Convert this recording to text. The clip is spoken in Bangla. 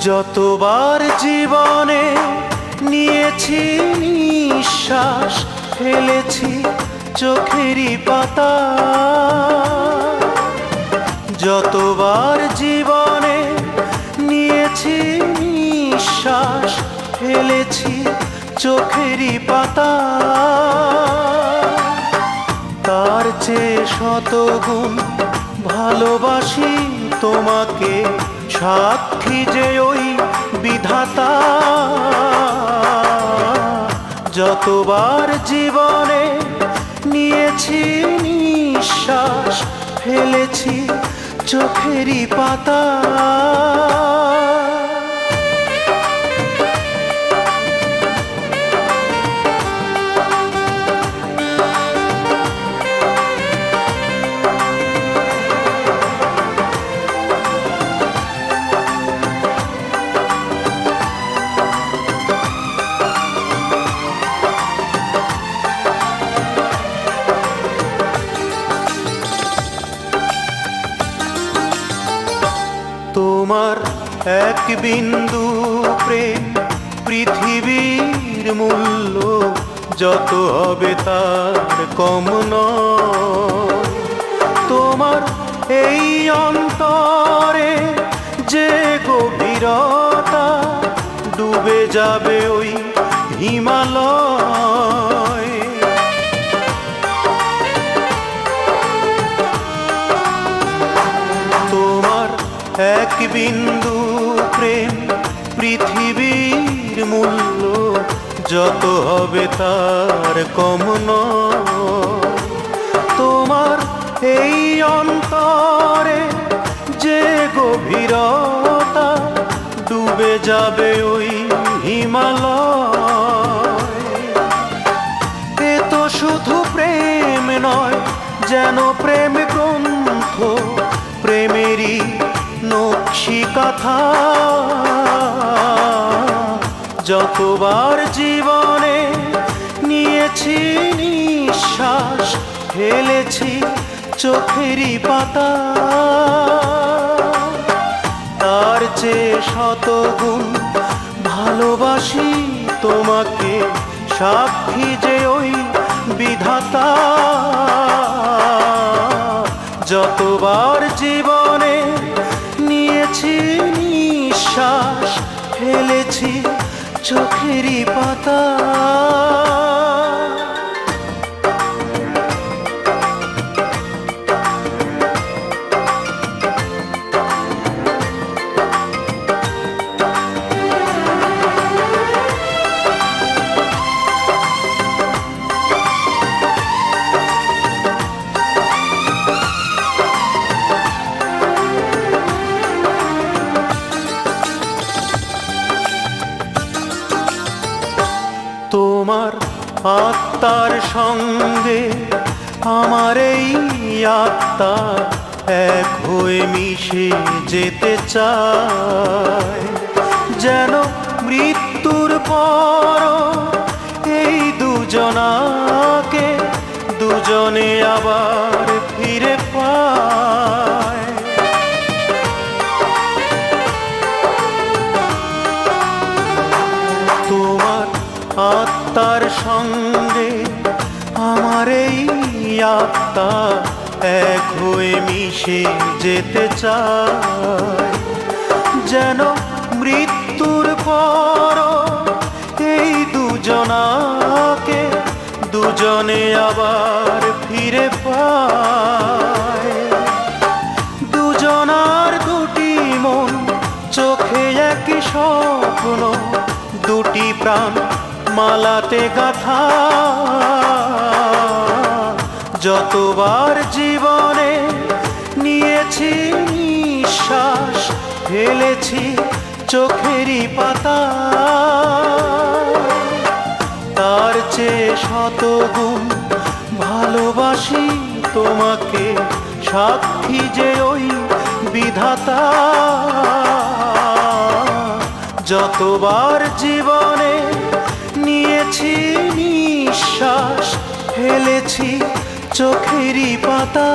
যতবার জীবনে নিয়েছি নিঃশ্বাস, ফেলেছি চোখেরই পাতা। যতবার জীবনে নিয়েছি নিঃশ্বাস, ফেলেছি চোখেরই পাতা। তার চেয়ে শতগুণ ভালোবাসি তোমাকে, সাক্ষী যে ওই বিধাতা। যতবার জীবনে নিয়েছি নিঃশ্বাস, ফেলেছি চোখেরই পাতা। তোমার এক বিন্দু প্রেম পৃথিবীর মূল্য যত হবে তার কম নয়। তোমার এই অন্তরে যে গভীরতা, ডুবে যাবে ওই হিমালয়। এক বিন্দু প্রেম পৃথিবীর মূল্য যত হবে তার কম নয়। তোমার এই অন্তরে যে গভীরতা, ডুবে যাবে ওই হিমালয়। এ তো শুধু প্রেম নয়, যেন প্রেম গ্রন্থ, প্রেমেরই নকশি কথা। যতবার জীবনে নিয়েছি নিঃশ্বাস, ফেলেছি চোখেরই পাতা। তার চেয়ে শতগুণ ভালোবাসি তোমাকে, সাক্ষী যে ওই বিধাতা। যতবার জীবনে নিয়েছি নিঃশ্বাস, ফেলেছি চোখেরই পাতা। তোমার আত্মার সঙ্গে আমার এই আত্মা এক হয়ে মিশে যেতে চায়। যেন মৃত্যুর পর এই দুজনাকে দুজনে আবার ফিরে পায়। তোমার আত্মার সঙ্গে আমার এই আত্মা এক হয়ে মিশে যেতে চায়। যেন মৃত্যুর পর এই দুজনাকে দুজনে আবার ফিরে পায়। দুজনার দুটি মন, চোখে একই স্বপ্ন, দুটি প্রাণ মালাতে গাথা। যতবার জীবনে নিয়েছি নিঃশ্বাস, ফেলেছি চোখেরই পাতা। তার চেয়ে শতগুণ ভালোবাসি তোমাকে, সাক্ষী যে ওই বিধাতা। যতবার জীবনে নিয়েছি নিঃশ্বাস, ফেলেছি চোখেরই পাতা।